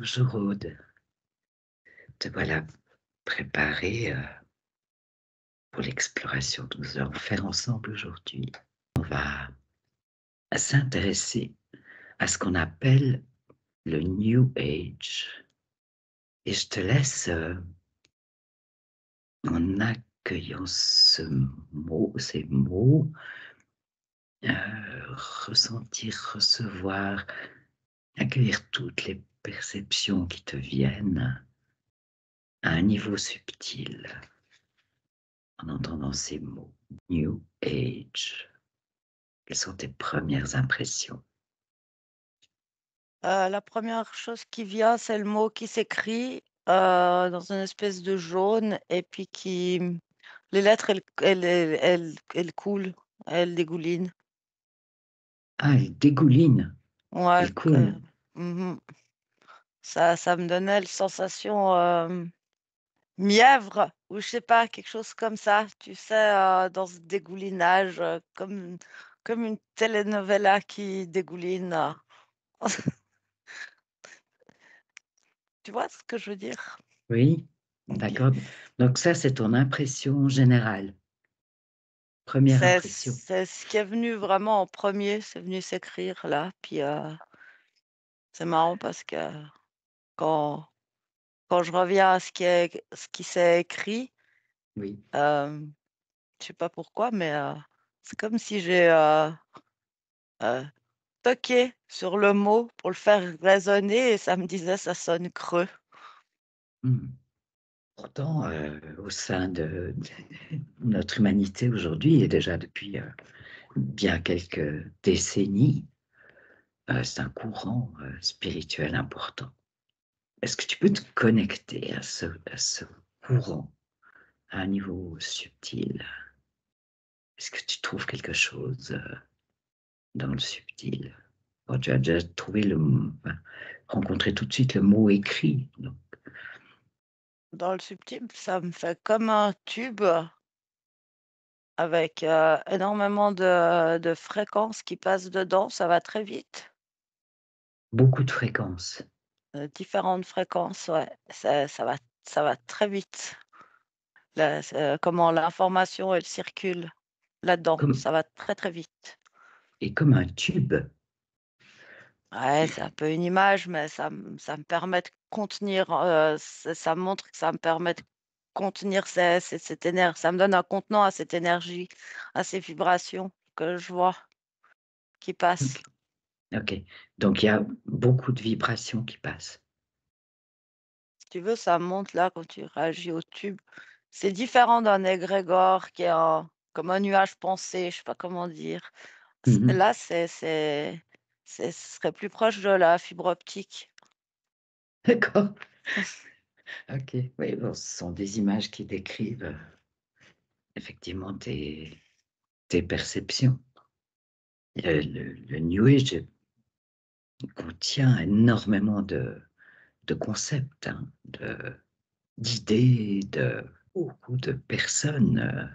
Bonjour Aude, te voilà préparée pour l'exploration que nous allons faire ensemble aujourd'hui. On va s'intéresser à ce qu'on appelle le New Age. Et je te laisse, en accueillant ces mots, ressentir, recevoir, accueillir toutes les perceptions qui te viennent à un niveau subtil en entendant ces mots. New Age. Quelles sont tes premières impressions? La première chose qui vient, c'est le mot qui s'écrit, dans une espèce de jaune et puis les lettres, elles coulent, elles dégoulinent. Ah, elle dégouline, Ouais, elle coule. mmh ça me donnait la sensation, mièvre ou je sais pas, quelque chose comme ça, tu sais, dans ce dégoulinage, comme une telenovela qui dégouline, tu vois ce que je veux dire? Oui, OK. d'accord. Donc ça, c'est ton impression générale, première impression. C'est ce qui est venu vraiment en premier, c'est venu s'écrire là, puis, c'est marrant parce que quand quand je reviens à ce qui s'est écrit, Oui. hem, je sais pas pourquoi, mais, c'est comme si j'ai, heu, toqué sur le mot pour le faire résonner et ça me disait: «Ça sonne creux». Mmh. Pourtant, au sein de notre humanité aujourd'hui et déjà depuis, bien quelques décennies, c'est un courant, spirituel important. Est-ce que tu peux te connecter à ce courant, à un niveau subtil? Est-ce que tu trouves quelque chose, dans le subtil? Bon, tu as déjà trouvé enfin, rencontré tout de suite le mot écrit, donc Dans le subtil, ça me fait comme un tube avec, énormément de fréquences qui passent dedans, ça va très vite. beaucoup de fréquences. Différentes fréquences, ouais, ça va très vite. Comment l'information, elle circule là-dedans, Comme ça va très, très vite. et comme un tube. Ouais, c'est un peu une image, mais ça me permet de contenir, ça me montre que ça me permet de contenir cette énergie, ça me donne un contenant à cette énergie, à ces vibrations que je vois qui OK, passent. OK. Donc il y a beaucoup de vibrations qui passent. Si tu veux, ça monte là quand tu réagis au tube. C'est différent d'un égrégore qui est comme un nuage pensé, je sais pas comment dire. Mmh. Là, ce serait plus proche de la fibre optique. D'accord. OK. Oui, bon, ce sont des images qui décrivent, effectivement tes perceptions. Le New Age contient énormément de concepts, hein, d'idées, beaucoup de personnes,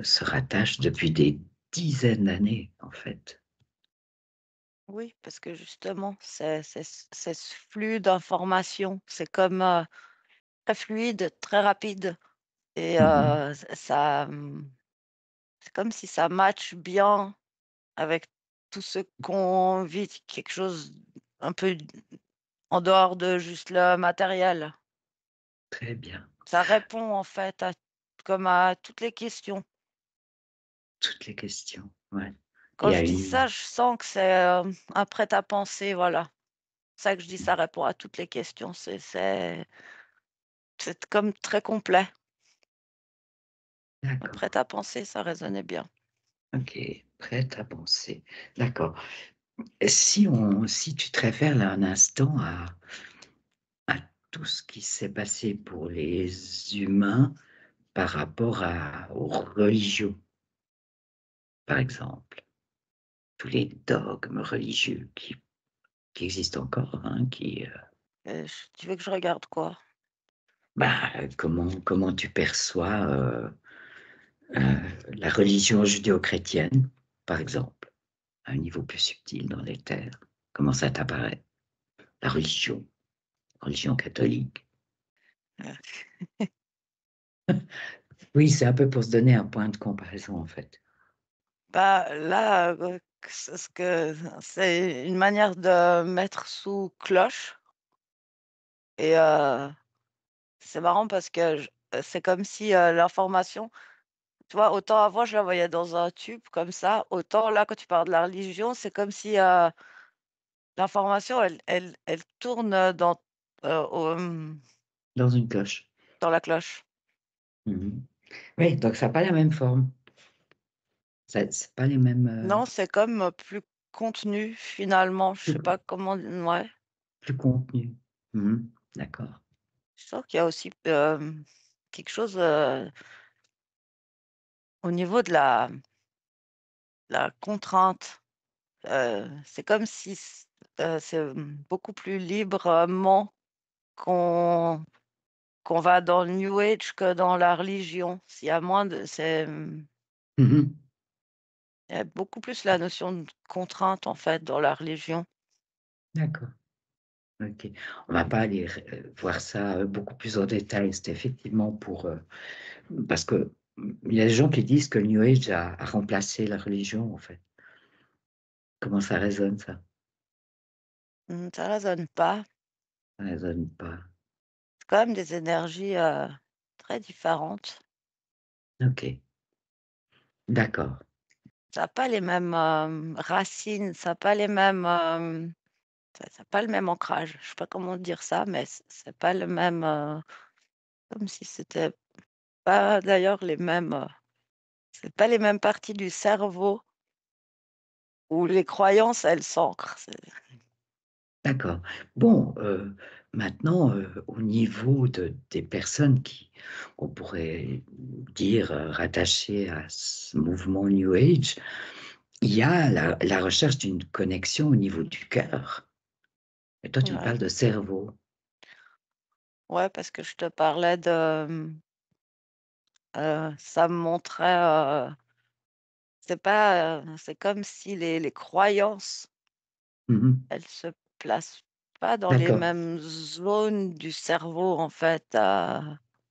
se rattachent depuis des dizaines d'années, en fait. Oui, parce que justement, c'est ce flux d'informations. C'est comme, très fluide, très rapide et Mmh. c'est comme si ça matche bien avec tout ce qu'on vit, quelque chose un peu en dehors de juste le matériel. Très bien. Ça répond en fait à toutes les questions. Toutes les questions, ouais. Il Quand y a je dis une ça, je sens que c'est, un prêt-à-penser, voilà. C'est ça que je dis, ça répond à toutes les questions. C'est comme très complet. d'accord, Prêt-à-penser, ça résonnait bien. OK, prête à penser. D'accord. Si tu te réfères là un instant à tout ce qui s'est passé pour les humains par rapport aux religions, par exemple, tous les dogmes religieux qui existent encore, hein, Tu veux que je regarde quoi? bah, comment tu perçois, la religion judéo-chrétienne, par exemple, à un niveau plus subtil dans les terres? Comment ça t'apparaît, la religion? religion catholique. Heu, Oui, c'est un peu pour se donner un point de comparaison, en fait. bah, là, ce que c'est une manière de mettre sous cloche et c'est marrant parce que c'est comme si, l'information tu vois, autant avant je la voyais dans un tube comme ça, autant là, quand tu parles de la religion, c'est comme si, l'information elle tourne, au, Dans une cloche. dans la cloche. Mmh. Oui, donc ça a pas la même forme. Ça c'est pas les mêmes, Non, c'est comme, plus contenu finalement, je plus sais pas comment ouais. plus contenu. Mmh. D'accord. Je sens qu'il y a aussi, quelque chose, au niveau de la contrainte. C'est comme si c'est, beaucoup plus librement qu'on va dans le new age que dans la religion. S'il y a moins de Mmh. il y a beaucoup plus la notion de contrainte, en fait, dans la religion. D'accord. OK. On va pas aller voir ça, beaucoup plus en détail. C'est effectivement pour, parce que, il y a des gens qui disent que le New Age a remplacé la religion, en fait. Comment ça résonne ça? Ça résonne pas. Ça résonne pas. C'est quand même des énergies, très différentes. OK, d'accord. Ça a pas les mêmes, racines, ça a pas les mêmes, ça a pas le même ancrage. Je sais pas comment dire ça, mais c'est pas le même, comme si c'était pas d'ailleurs les mêmes, c'est pas les mêmes parties du cerveau où les croyances, elles s'ancrent. D'accord. Bon, maintenant, au niveau des personnes qui on pourrait dire, rattachées à ce mouvement New Age, il y a la recherche d'une connexion au niveau du cœur. Et toi, tu me Ouais, parles de cerveau. ouais, parce que je te parlais de, ça me montrait, c'est pas, c'est comme si les croyances, Mmh. elles se placent pas dans les D'accord, mêmes zones du cerveau, en fait,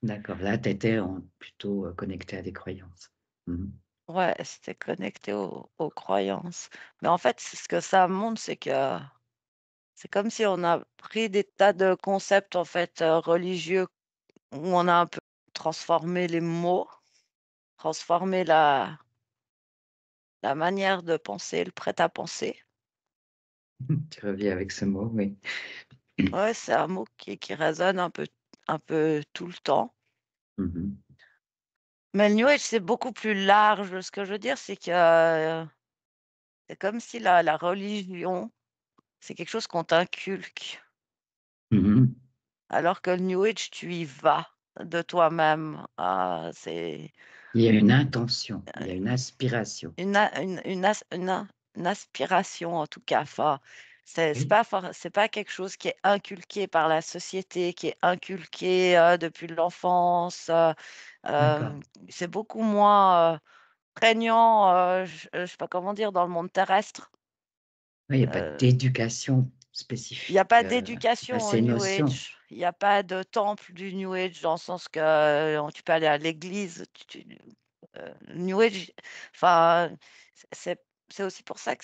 d'accord. Là, tu étais plutôt, connectée à des croyances. Mmh. ouais, c'était connecté aux croyances. Mais en fait, ce que ça montre, c'est que c'est comme si on a pris des tas de concepts, en fait, religieux où on a un peu transformé les mots, transformé la manière de penser, le prêt-à-penser. Tu reviens avec ce mot, oui. Ouais, c'est un mot qui résonne un peu tout le temps. Mmh. Mais le New Age, c'est beaucoup plus large. Ce que je veux dire, c'est que, c'est comme si la religion, c'est quelque chose qu'on t'inculque, Mmh. alors que le New Age, tu y vas de toi-même. Ah, c'est Il y a une intention, il y a une aspiration. une aspiration en tout cas. Enfin, Oui, c'est pas quelque chose qui est inculqué par la société, qui est inculqué, depuis l'enfance, d'accord. c'est beaucoup moins, prégnant, je sais pas comment dire, dans le monde terrestre. Oui, il y a pas Heu, d'éducation il y a spécifique, pas à d'éducation au ces New notions. Age. Il y a pas de temple du New Age dans le sens que, tu peux aller à l'église, New Age, enfin, c'est c'est aussi pour ça que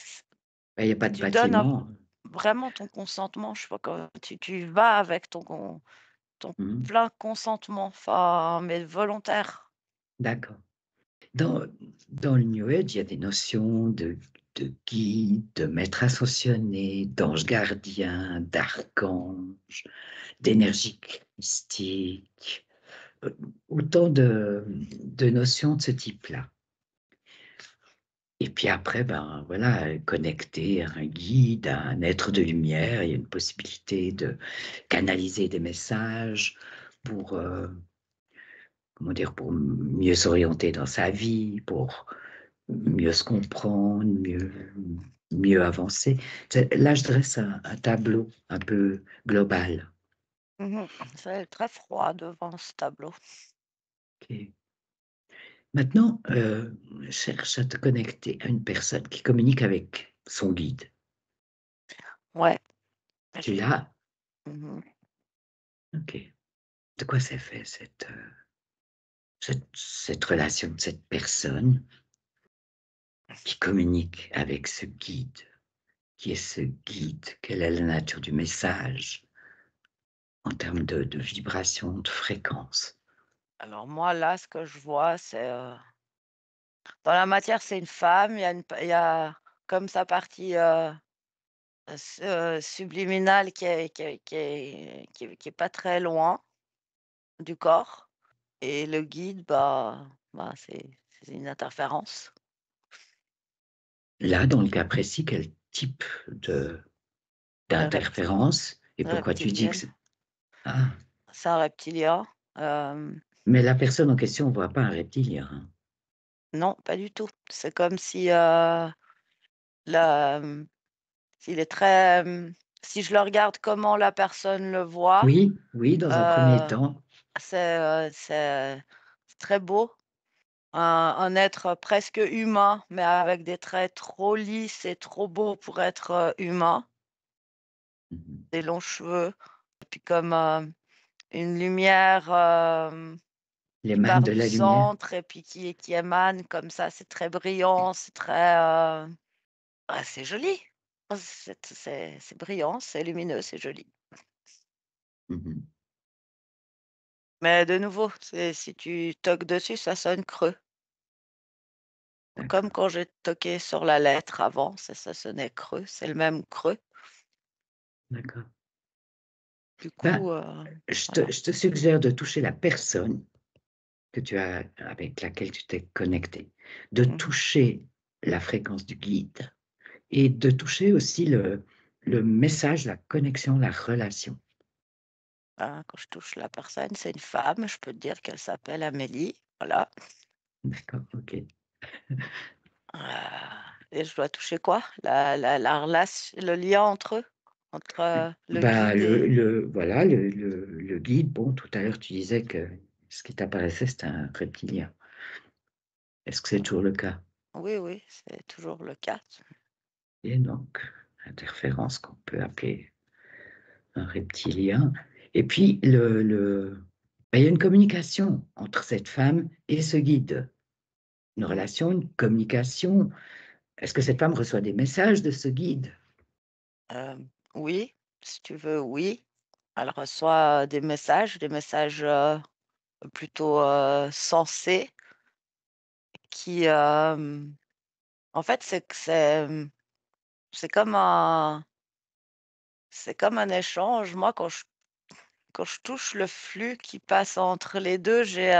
Bah, il y a pas de tu donnes un bâtiment. vraiment ton consentement, je sais pas comment tu vas avec ton Mmh. plein consentement, enfin, mais volontaire. D'accord. Dans dans le New Age, il y a des notions de guide, de maître ascensionné, d'ange gardien, d'archange, d'énergie mystique, autant de notions de ce type-là. Et puis après, ben, voilà, connecté à un guide, à un être de lumière, il y a une possibilité de canaliser des messages pour, comment dire? Pour mieux s'orienter dans sa vie, pour mieux se comprendre, mieux avancer. C'est là, je dresse un tableau un peu global. Mmh. C'est très froid devant ce tableau. OK. Maintenant, cherche à te connecter à une personne qui communique avec son guide. Ouais, Tu j'ai l'as? mmh OK. De quoi c'est fait cette relation de cette personne qui communique avec ce guide? Qui est ce guide? Quelle est la nature du message en termes de vibration, de fréquence? Alors moi, là, ce que je vois, c'est, dans la matière, c'est une femme, il y a comme sa partie, subliminale qui est pas très loin du corps et le guide, bah, c'est une interférence. Là, dans le cas précis, quel type de Repti d'interférence et pourquoi tu dis que reptilienne. c'est ah, C'est un reptilien, hem, mais la personne en question ne voit pas un reptilien, hein? non, pas du tout. C'est comme si, la mmh, s'il est très, si je le regarde comment la personne le voit, Oui, oui, dans un premier heu, temps. c'est très beau. Un être presque humain, mais avec des traits trop lisses et trop beaux pour être, humain. Mmh. Des longs cheveux et puis comme, une lumière, Les qui manes part de du la lumière? centre et puis qui émane comme ça. C'est très brillant, c'est très, c'est joli. C'est brillant, c'est lumineux, c'est joli. Mmh. Mais de nouveau, c'est si tu toques dessus, ça sonne creux. Comme D'accord, quand j'ai toqué sur la lettre avant, ça sonnait creux, c'est le même creux. d'accord. Du Ben, coup, je te voilà. je te suggère de toucher la personne que tu as avec laquelle tu t'es connecté, de Mmh. toucher la fréquence du guide et de toucher aussi le message, la connexion, la relation. Quand je touche la personne, c'est une femme, je peux te dire qu'elle s'appelle Amélie, voilà. D'accord, OK. Et je dois toucher quoi? La relation, le lien entre eux? Entre, le Bah, guide et voilà, le guide, bon, tout à l'heure, tu disais que ce qui t'apparaissait, c'était un reptilien. Est-ce que c'est toujours le cas? oui, oui, c'est toujours le cas. Et donc, interférence qu'on peut appeler un reptilien. Et puis, bah, il y a une communication entre cette femme et ce guide. Une Mmh. relation, une communication. Est-ce que cette femme reçoit des messages de ce guide? Oui, si tu veux, oui. Elle reçoit des messages, plutôt, sensés qui, en fait, c'est comme un échange. Moi, quand je touche le flux qui passe entre les 2, j'ai,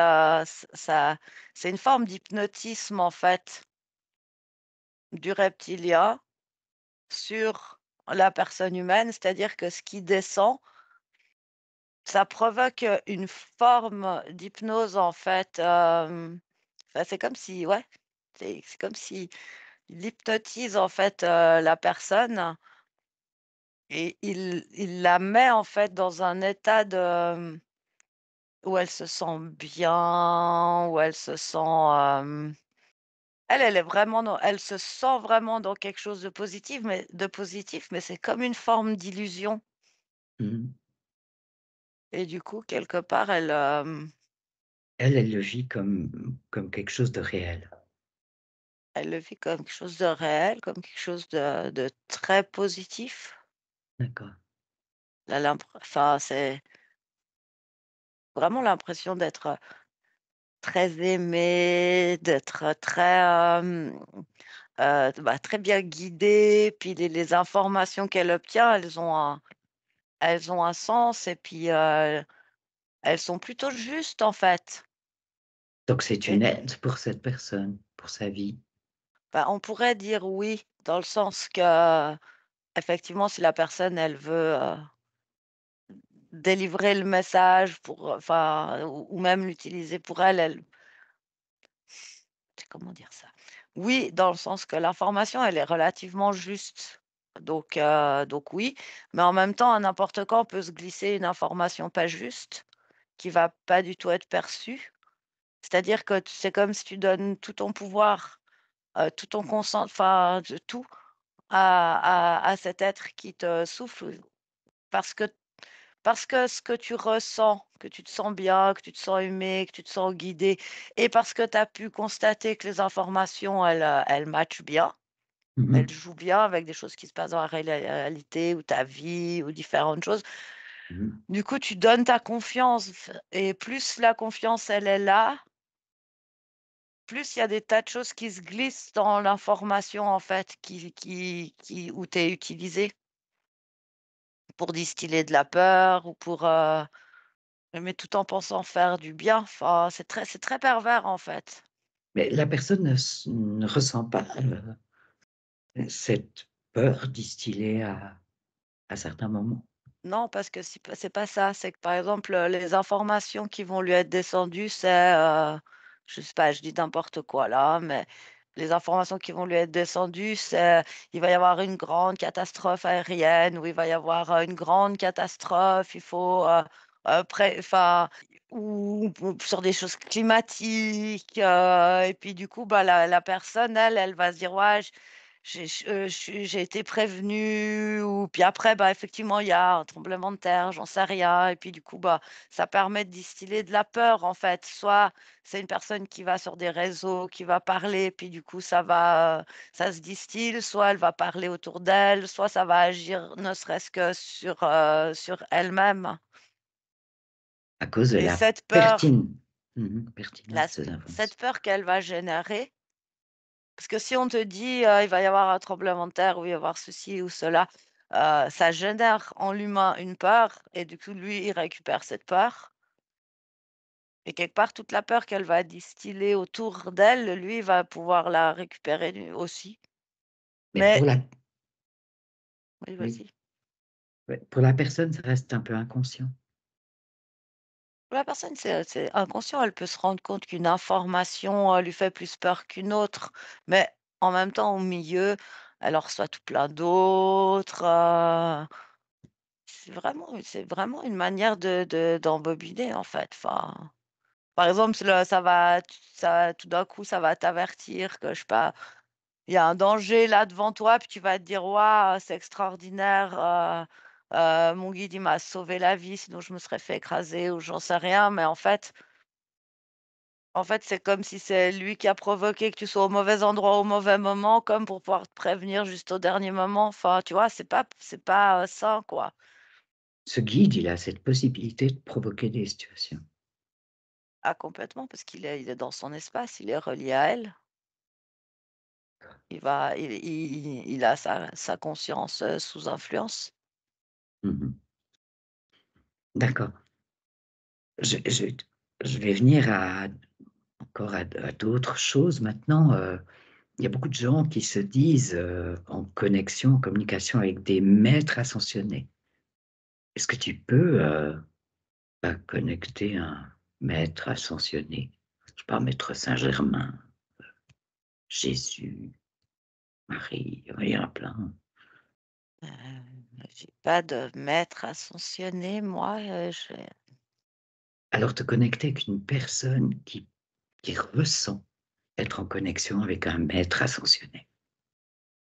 ça c'est une forme d'hypnotisme, en fait, du reptilien sur la personne humaine. C'est-à-dire que ce qui descend, ça provoque, une forme d'hypnose, en fait, c'est comme si ouais, c'est comme si il hypnotise, en fait, la personne et il la met, en fait, dans un état de, où elle se sent bien, où elle se sent, elle est vraiment dans elle se sent vraiment dans quelque chose de positif, mais c'est comme une forme d'illusion Mmh. et du coup, quelque part, Elle, elle le vit comme quelque chose de réel. elle le vit comme quelque chose de réel, comme quelque chose de très positif. D'accord. Elle a c'est vraiment l'impression d'être très aimée, d'être très, très bien guidée, puis les informations qu'elle obtient, elles ont un sens et puis, elles sont plutôt justes, en fait Donc c'est et une aide pour cette personne, pour sa vie. on pourrait dire oui, dans le sens que effectivement, si la personne, elle veut, délivrer le message pour, ou même l'utiliser pour elle, comment dire ça? Oui, dans le sens que l'information, elle est relativement juste. Donc oui, mais en même temps, à n'importe quand, on peut se glisser une information pas juste, qui va pas du tout être perçue. C'est-à-dire que c'est comme si tu donnes tout ton pouvoir, tout ton de tout à cet être qui te souffle parce que Parce que ce que tu ressens, que tu te sens bien, que tu te sens aimé, que tu te sens guidé et parce que tu as pu constater que les informations, elles matchent bien, Mmh. elles jouent bien avec des choses qui se passent dans la réalité ou ta vie ou différentes choses. Mmh. Du coup, tu donnes ta confiance et plus la confiance, elle est là, plus il y a des tas de choses qui se glissent dans l'information, en fait, qui où tu es utilisé pour distiller de la peur ou pour, mais tout en pensant faire du bien. Enfin, c'est très pervers, en fait. Mais la personne ne ressent pas, cette peur distillée à certains moments? Non, parce que c'est pas ça. C'est que, par exemple, les informations qui vont lui être descendues, je sais pas, je dis n'importe quoi là, mais les informations qui vont lui être descendues, il va y avoir une grande catastrophe aérienne ou il va y avoir, une grande catastrophe, il faut, enfin, ou sur des choses climatiques, et puis du coup, bah, la personne, elle va se dire: «Ouais, j'ai été prévenue» ou puis après, bah, effectivement, il y a un tremblement de terre, j'en sais rien et puis du coup, bah, ça permet de distiller de la peur, en fait. Soit c'est une personne qui va sur des réseaux, qui va parler, puis du coup, ça se distille, soit elle va parler autour d'elle, soit ça va agir ne serait-ce que sur elle-même À cause de et la la pertinence des cette informations. peur qu'elle va générer. Parce que si on te dit, il va y avoir un tremblement de terre ou il va y avoir ceci ou cela, ça génère en l'humain une peur et du coup, lui, il récupère cette peur et quelque part, toute la peur qu'elle va distiller autour d'elle, lui, il va pouvoir la récupérer lui aussi. Mais Mais pour la oui, oui, vas-y. ouais, pour la personne, ça reste un peu inconscient. La personne, c'est inconscient, elle peut se rendre compte qu'une information, lui fait plus peur qu'une autre, mais en même temps, au milieu, elle en reçoit tout plein d'autres, c'est vraiment une manière d'embobiner, en fait. Enfin, par exemple, là, ça tout d'un coup, ça va t'avertir que, je sais pas, il y a un danger là devant toi, puis tu vas te dire: «Waouh, c'est extraordinaire, mon guide, il m'a sauvé la vie, sinon je me serais fait écraser» ou j'en sais rien, mais en fait, c'est comme si c'est lui qui a provoqué que tu sois au mauvais endroit au mauvais moment, comme pour pouvoir te prévenir juste au dernier moment. Enfin, tu vois, c'est pas sain, quoi. Ce guide, il a cette possibilité de provoquer des situations. Ah complètement, parce qu'il est dans son espace, il est relié à elle. Il a sa conscience, sous influence. Mmh. D'accord. Je je je vais venir encore à d'autres choses maintenant, il y a beaucoup de gens qui se disent, en connexion, en communication avec des maîtres ascensionnés. Est-ce que tu peux, connecter un maître ascensionné? Je sais pas, maître Saint-Germain, Jésus, Marie, il y en a plein. J'ai pas de maître ascensionné moi, je Alors te connecter avec une personne qui ressent être en connexion avec un maître ascensionné.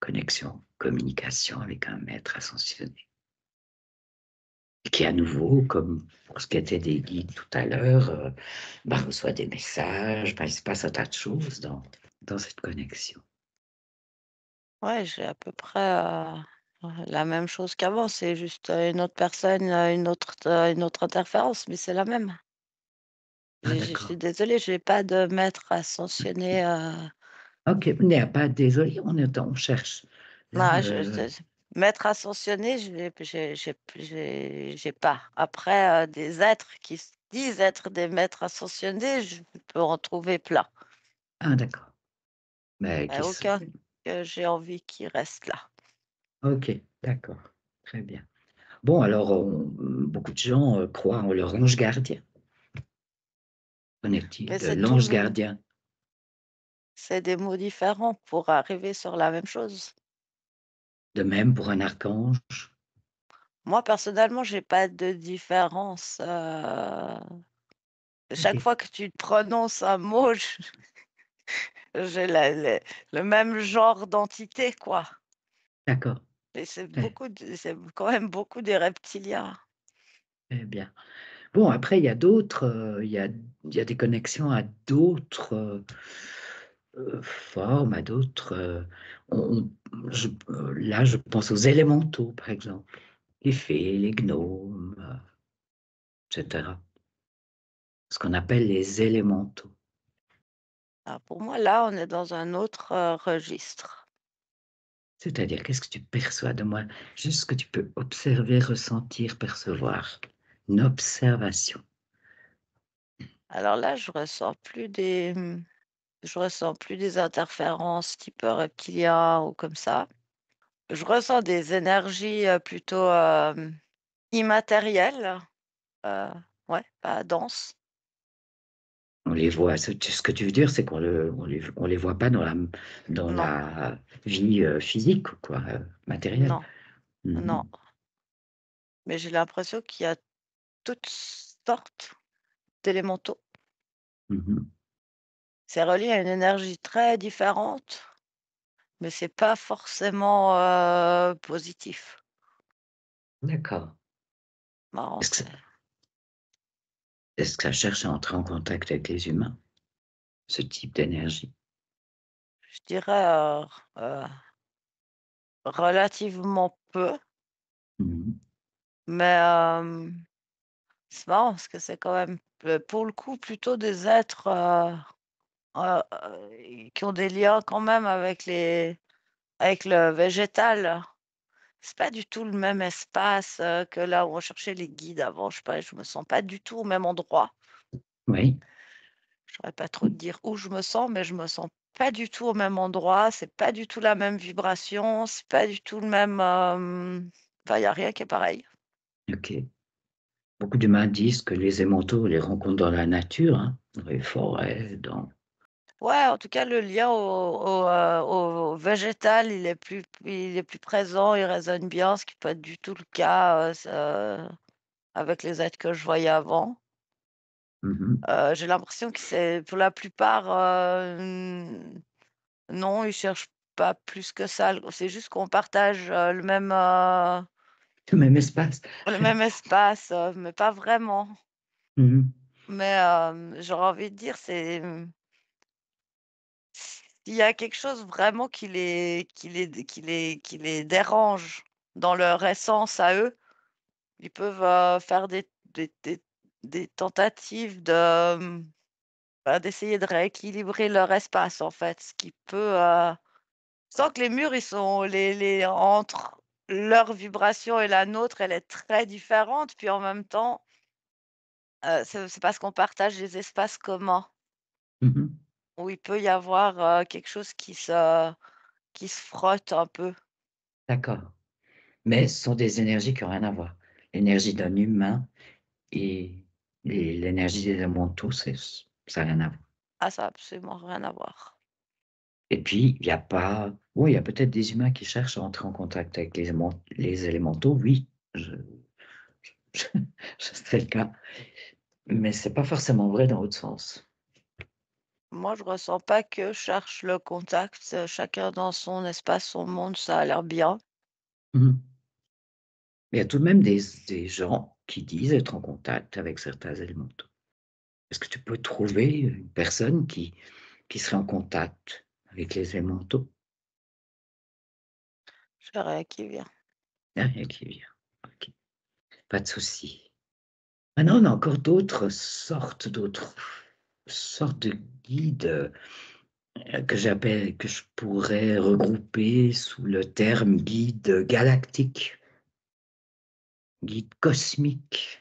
Connexion, communication avec un maître ascensionné. Et qui à nouveau, comme pour ce qui était des guides tout à l'heure, reçoit des messages, il se passe un tas de choses dans cette connexion. ouais, j'ai à peu près, la même chose qu'avant, c'est juste, une autre personne, une autre interférence, mais c'est la même. Ah Je suis d'accord. désolée, j'ai pas de maître ascensionné, OK, il n'y a pas désolé, on cherche. Là, non, je maître ascensionné, j'ai pas. Après, des êtres qui se disent être des maîtres ascensionnés, je peux en trouver plein. ah d'accord, mais Mais qui se aucun que j'ai envie qu'il reste là. OK, d'accord, très bien. Bon alors beaucoup de gens, croient en leur ange gardien. Qu'en est-il Mais de c'est tout l'ange le gardien? c'est des mots différents pour arriver sur la même chose. De même pour un archange? Moi, personnellement, j'ai pas de différence, chaque OK, fois que tu prononces un mot, j'ai le même genre d'entité, quoi. d'accord. Et Ouais. c'est quand même beaucoup des reptiliens. Eh bien. Bon, après, il y a d'autres, il y a des connexions à d'autres formes, à d'autres. Là, je pense aux élémentaux, par exemple, les fées, les gnomes, etc. Ce qu'on appelle les élémentaux. Ah, pour moi, là, on est dans un autre registre. C'est-à-dire, qu'est-ce que tu perçois de moi? Juste ce que tu peux observer, ressentir, percevoir. Une observation. Alors là, je ressens plus des interférences type reptilien ou comme ça. Je ressens des énergies plutôt immatérielles, euh, ouais, pas denses. On les voit. Ce que tu veux dire, c'est on les voit pas dans Non, la vie physique, quoi, matérielle. non, non. Mhm. Mais j'ai l'impression qu'il y a toutes sortes d'élémentaux. Mhm. C'est relié à une énergie très différente, mais c'est pas forcément positif. D'accord. Marrant, Est-ce que, c'est. est-ce que ça cherche à entrer en contact avec les humains, ce type d'énergie? Je dirais relativement peu, Mhm. mais c'est marrant parce que c'est quand même, pour le coup, plutôt des êtres qui ont des liens quand même avec le végétal. C'est pas du tout le même espace que là où on cherchait les guides avant. Je sais pas, je me sens pas du tout au même endroit. Oui. Je saurais pas trop te dire où je me sens, mais je me sens pas du tout au même endroit. C'est pas du tout la même vibration. C'est pas du tout le même. Enfin, il y a rien qui est pareil. Ok. Beaucoup d'humains disent que les émentaux, on les rencontre dans la nature, hein, dans les forêts, dans. Ouais, en tout cas, le lien au végétal, il est plus présent, il résonne bien, ce qui peut être du tout le cas avec les êtres que je voyais avant. Mhm. J'ai l'impression que c'est pour la plupart, non, ils cherchent pas plus que ça. C'est juste qu'on partage Le même espace. le même espace, mais pas vraiment. Mhm. Mais j'aurais envie de dire, s'il y a quelque chose vraiment qui les dérange dans leur essence à eux, ils peuvent, faire des tentatives d'essayer de rééquilibrer leur espace, en fait, ce qui peut, sans que les murs, ils sont les entre leur vibration et la nôtre, elle est très différente, puis en même temps, c'est parce qu'on partage des espaces communs Mhm. où il peut y avoir, quelque chose qui se frotte un peu. D'accord. Mais ce sont des énergies qui n'ont rien à voir. L'énergie d'un humain et l'énergie des élémentaux, ça n'a rien à voir. Ah, ça a absolument rien à voir. Et puis, il n'y a pas. Oui, il y a peut-être des humains qui cherchent à entrer en contact avec les élémentaux, oui, je, c'est le cas. Mais c'est pas forcément vrai dans l'autre sens. Moi, je ressens pas que je cherche le contact, chacun dans son espace, son monde, ça a l'air bien. Mhm. Mais il y a tout de même des gens qui disent être en contact avec certains élémentaux. Est-ce que tu peux trouver une personne qui serait en contact avec les élémentaux? J'ai rien qui vient. Il n'y a rien qui vient. Ok, pas de souci. Maintenant, on a encore d'autres sortes de guides que je pourrais regrouper sous le terme guide galactique, guide cosmique.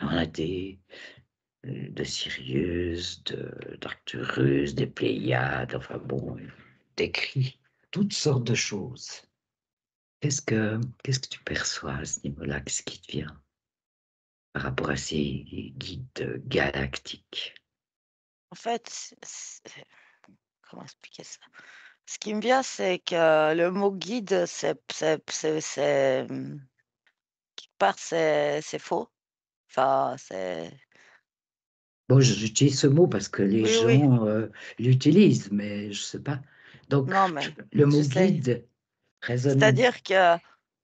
On a de Sirius, d'Arcturus, des Pléiades, enfin bon, décrit toutes sortes de choses. Qu'est-ce que tu perçois à ce niveau-là? Qu'est-ce qui te vient par rapport à ces guides galactiques? En fait, comment expliquer ça? Ce qui me vient, c'est que le mot guide, quelque part, c'est faux. Enfin, c'est Bon, j'utilise ce mot parce que les oui, oui. gens l'utilisent, mais je sais pas. Donc, Non, mais le je mot sais. guide résonne. C'est-à-dire que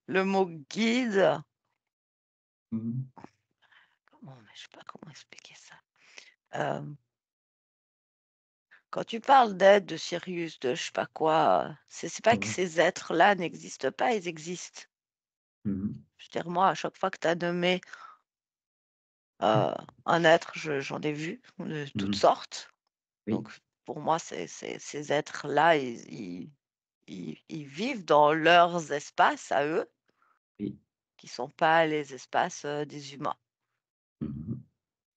le mot guide, Mmh. Mais je sais pas comment expliquer ça. Hem, Quand tu parles d'aide, de Sirius, de je sais pas quoi, c'est pas que Ouais. ces êtres-là n'existent pas, ils existent. Mmh. Je veux dire, moi, à chaque fois que tu as nommé, heu, un être, j'en ai vu de toutes Mmh. sortes. Oui, Donc pour moi, ces êtres-là, ils vivent dans leurs espaces à eux, oui. qui sont pas les espaces, des humains. Mmh.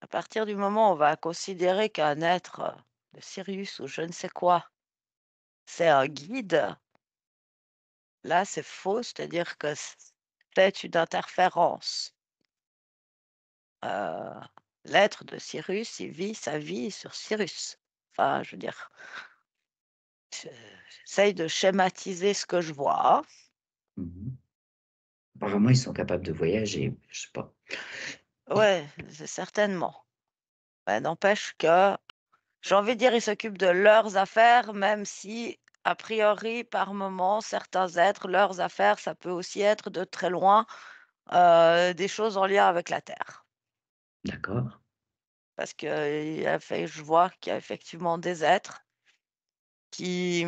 À partir du moment où on va considérer qu'un être, de Sirius ou je ne sais quoi, c'est un guide, là, c'est faux, c'est-à-dire que c'est une interférence. Heu, L'être de Sirius, il vit sa vie sur Sirius. Enfin, je veux dire, je j'essaye de schématiser ce que je vois. Mmh. Apparemment, ils sont capables de voyager, je sais pas. Ouais, c'est certainement. Bah, n'empêche que, j'ai envie de dire, ils s'occupent de leurs affaires, même si, a priori, par moment, certains êtres, leurs affaires, ça peut aussi être de très loin, des choses en lien avec la Terre. D'accord. Parce je vois qu'il y a effectivement des êtres qui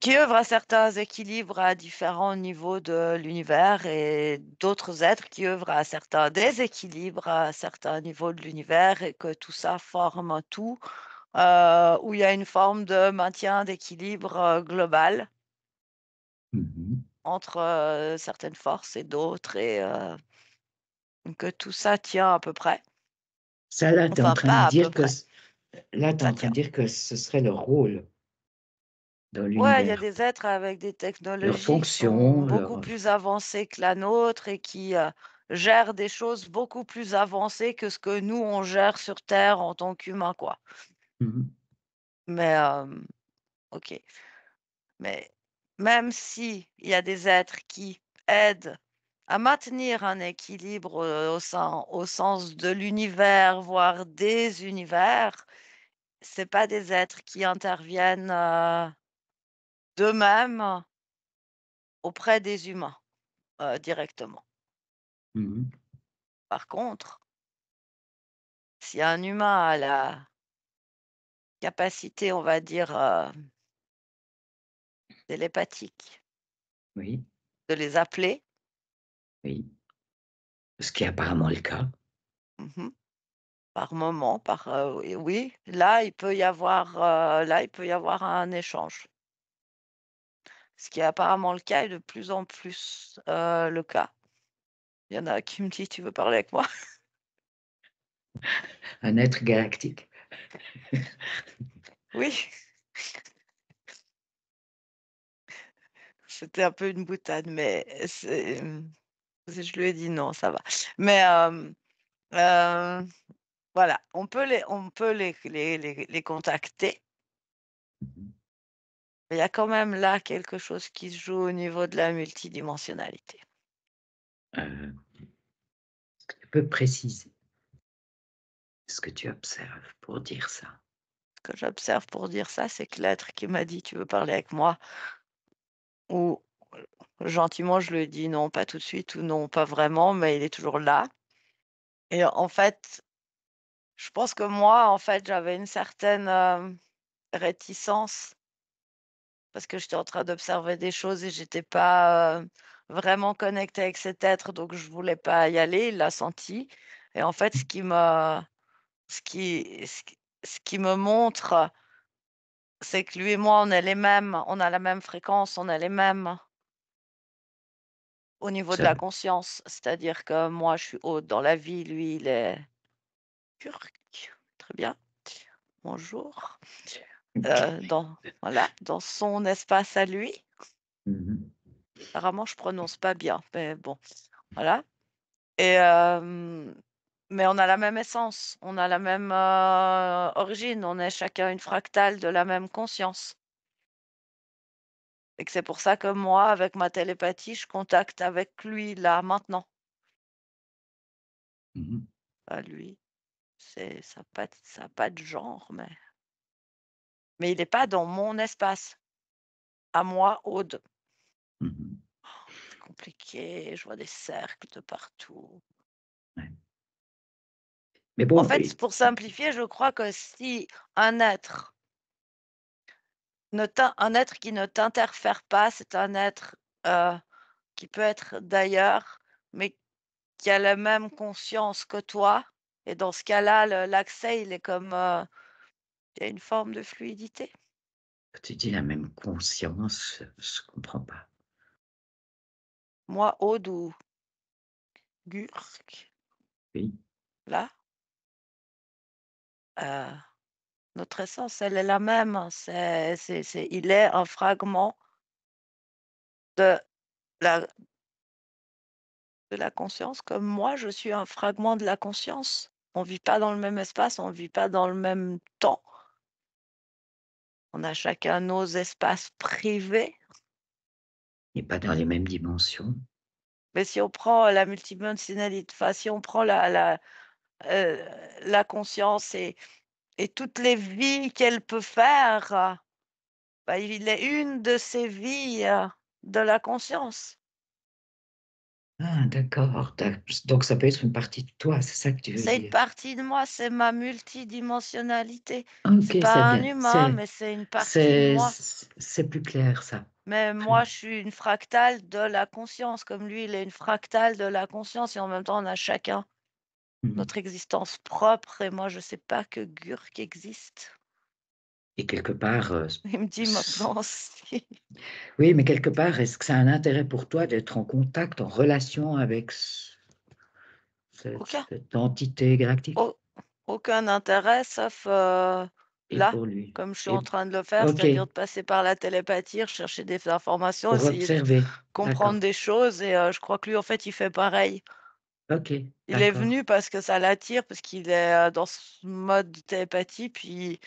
qui œuvrent à certains équilibres à différents niveaux de l'univers et d'autres êtres qui œuvrent à certains déséquilibres à certains niveaux de l'univers et que tout ça forme un tout, où il y a une forme de maintien d'équilibre, global Mmh. entre, certaines forces et d'autres et que tout ça tient à peu près. Ça, là, tu es en Enfin, train de pas à peu dire que près, c là, tu es ça en train tient. de dire que ce serait leur rôle dans Ouais, il y a l'univers, des êtres avec des leur technologies qui sont fonction, beaucoup leur, plus avancées que la nôtre et qui, gèrent des choses beaucoup plus avancées que ce que nous, on gère sur terre en tant qu'humains, quoi. mmh. Mais, OK. Mais même si il y a des êtres qui aident à maintenir un équilibre, au sens de l'univers, voire des univers, c'est pas des êtres qui interviennent, d'eux-mêmes auprès des humains, directement. Mmh. Par contre, si un humain a la capacité, on va dire, télépathique Oui, de les appeler, oui. Ce qui est apparemment le cas. mmh par moment, oui, là, il peut y avoir un échange. Ce qui est apparemment le cas et de plus en plus, le cas. Il y en a qui me dit: «Tu veux parler avec moi?» Un être galactique. Oui, c'était un peu une boutade, mais je lui ai dit: «Non, ça va». Mais, heu, voilà, on peut les contacter. Mmh. Mais il y a quand même là quelque chose qui se joue au niveau de la multidimensionnalité. Est-ce que tu peux préciser ce que tu observes pour dire ça? Ce que j'observe pour dire ça, c'est que l'être qui m'a dit: «Tu veux parler avec moi?» ou gentiment, je lui ai dit: «Non, pas tout de suite» ou «Non, pas vraiment», mais il est toujours là et en fait, je pense que moi, en fait, j'avais une certaine, réticence parce que j'étais en train d'observer des choses et j'étais pas, vraiment connectée avec cet être, donc je voulais pas y aller. Il l'a senti et en fait, ce qui me montre, c'est que lui et moi, on a la même fréquence, on a les mêmes au niveau de Ça la conscience. C'est-à-dire que moi, je suis haute dans la vie, lui, il est turc. Très bien, bonjour. Dans voilà, dans son espace à lui. mmh. Apparemment, je prononce pas bien, mais bon, voilà et mais on a la même essence, on a la même, origine, on est chacun une fractale de la même conscience. Et que c'est pour ça que moi, avec ma télépathie, je contacte avec lui là, maintenant. Mmh. Bah, lui, ça a pas de genre, mais il est pas dans mon espace, à moi, Aude. Mmh. C'est compliqué, je vois des cercles de partout. Ouais. Mais En bon, fait, pour simplifier, je crois que si un être un être qui ne t'interfère pas, c'est un être, heu, qui peut être d'ailleurs, mais qui a la même conscience que toi et dans ce cas-là, l'accès, il est comme, il y a une forme de fluidité. tu dis la même conscience, je comprends pas. Moi, Aude ou Gurk, Oui. là, notre essence, elle est la même, hein. Il est un fragment de la conscience, comme moi, je suis un fragment de la conscience. On vit pas dans le même espace, on vit pas dans le même temps. On a chacun nos espaces privés. Et pas dans les mêmes dimensions. Mais si on prend la multidimensionnalité, enfin, si on prend heu, la conscience et toutes les vies qu'elle peut faire, bah, il est une de ces vies, de la conscience. Ah d'accord, donc ça peut être une partie de toi, c'est ça que tu veux C'est une dire? partie de moi, c'est ma multidimensionnalité. C'est OK, c'est pas un bien, humain, mais c'est une partie de moi. c'est plus clair ça. Mais Très moi, je suis une fractale de la conscience, comme lui, il est une fractale de la conscience et en même temps, on a chacun mmh notre existence propre et moi, je sais pas que Gurk existe. et quelque part, Il me dit s maintenant aussi. oui, mais quelque part, est-ce que ça a un intérêt pour toi d'être en contact, en relation avec Aucun, cette entité galactique? au aucun intérêt sauf, Et là, pour lui? comme je suis en Et train de le faire, OK, c'est-à-dire de passer par la télépathie, rechercher des informations, pour essayer de observer, comprendre d'accord. des choses et je crois que lui, en fait, il fait pareil. OK, Il est d'accord. venu parce que ça l'attire, parce qu'il est, dans ce mode de télépathie, puis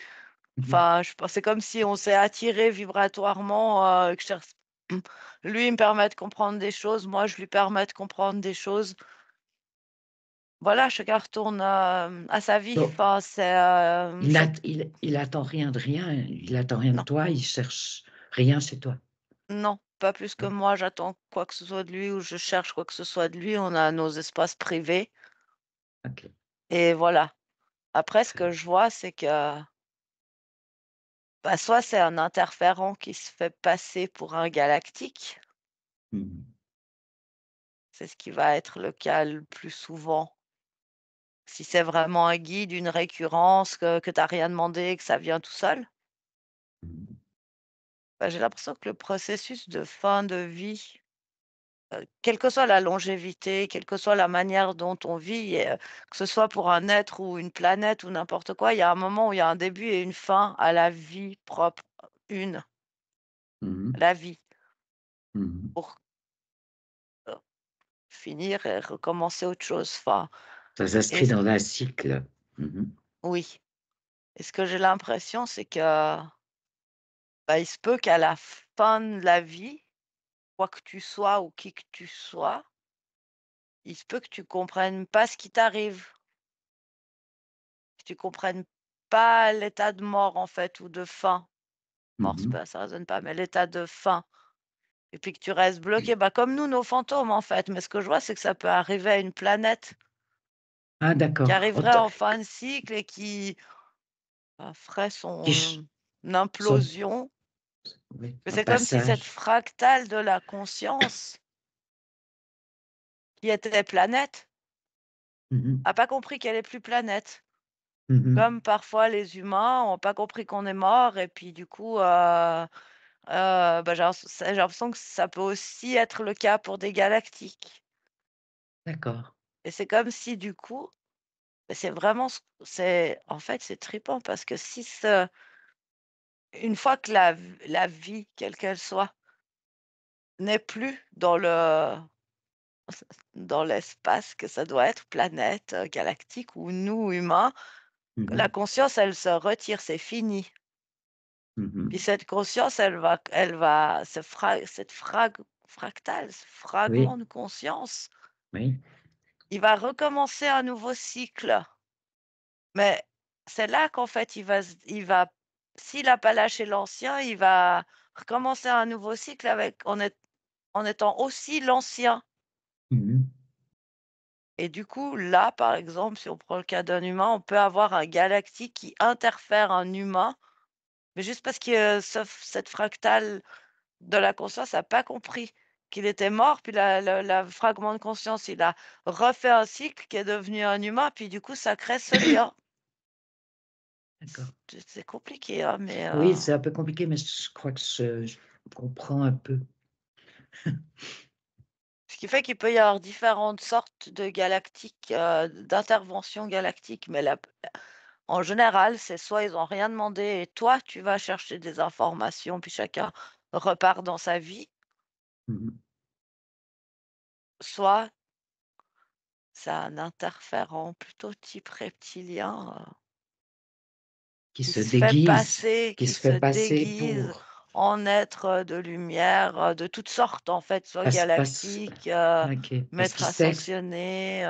Mmh mh. enfin, je pense c'est comme si on s'est attiré vibratoirement, que je cherche lui, il me permet de comprendre des choses, moi, je lui permets de comprendre des choses. Voilà, chacun retourne, à sa vie. Donc Enfin, c'est, chaque il attend rien de rien, il attend rien de non, toi, il cherche rien chez toi? non, pas plus que Non? moi, j'attends quoi que ce soit de lui ou je cherche quoi que ce soit de lui. On a nos espaces privés OK, et voilà. Après, ce très que bien. je vois, c'est que, bah, soit c'est un interférent qui se fait passer pour un galactique, Mmh mh. c'est ce qui va être le cas le plus souvent. Si c'est vraiment un guide, une récurrence, que tu as rien demandé, que ça vient tout seul, Mmh. bah, j'ai l'impression que le processus de fin de vie, quelle que soit la longévité, quelle que soit la manière dont on vit et que ce soit pour un être ou une planète ou n'importe quoi, il y a un moment où il y a un début et une fin à la vie propre, une, Mmh mh. la vie, Mmh mh. pour, heu, finir et recommencer autre chose. Enfin Ça et s'inscrit dans un cycle. Mmh mh. oui et ce que j'ai l'impression, c'est que, bah, il se peut qu'à la fin de la vie, quoi que tu sois ou qui que tu sois, il se peut que tu comprennes pas ce qui t'arrive, que tu comprennes pas l'état de mort, en fait, ou de faim. Mmh Mort, c'est mh. pas ça résonne pas, mais l'état de faim et puis que tu restes bloqué, bah, comme nous, nos fantômes, en fait. Mais ce que je vois, c'est que ça peut arriver à une planète Ah qui d'accord. arriverait en fin de cycle et qui, bah, ferait Qui ch son son implosion. oui, Mais son c'est comme si cette passage. fractale de la conscience qui était planète, Mmh mh. a pas compris qu'elle est plus planète. Mmh mh. Comme parfois les humains ont pas compris qu'on est mort et puis du coup, bah, j'ai l'impression que ça peut aussi être le cas pour des galactiques D'accord. et c'est comme si du coup, bah, c'est vraiment c'est en fait, c'est trippant parce que si une fois que la vie, quelle qu'elle soit, n'est plus dans l'espace que ça doit être, planète, galactique ou nous humains, Mmh mh. la conscience, elle se retire, c'est fini. Mmh mh. Puis cette conscience, elle va cette fractale, ce fragment Oui, de conscience, oui. il va recommencer un nouveau cycle. Mais c'est là qu'en fait, s'il a pas lâché l'ancien, il va recommencer un nouveau cycle avec on est en étant aussi l'ancien. Mmh. Et du coup, là, par exemple, si on prend le cas d'un humain, on peut avoir un galactique qui interfère un humain, mais juste parce que cette fractale de la conscience a pas compris qu'il était mort, puis la fragment de conscience, il a refait un cycle qui est devenu un humain, puis du coup, ça crée ce lien. D'accord. C'est compliqué, hein, mais Oui, c'est un peu compliqué, mais je crois que je comprends un peu. ce qui fait qu'il peut y avoir différentes sortes de galactiques, d'interventions galactiques, mais la en général, c'est soit ils ont rien demandé et toi, tu vas chercher des informations, puis chacun repart dans sa vie, Mmh mh. soit c'est un interférent plutôt type reptilien, Qui se déguise, qui qui se se fait passer déguise pour en être, de lumière, de toutes sortes en fait, soit passe galactique, OK, parce maître qu'il sait que ascensionné,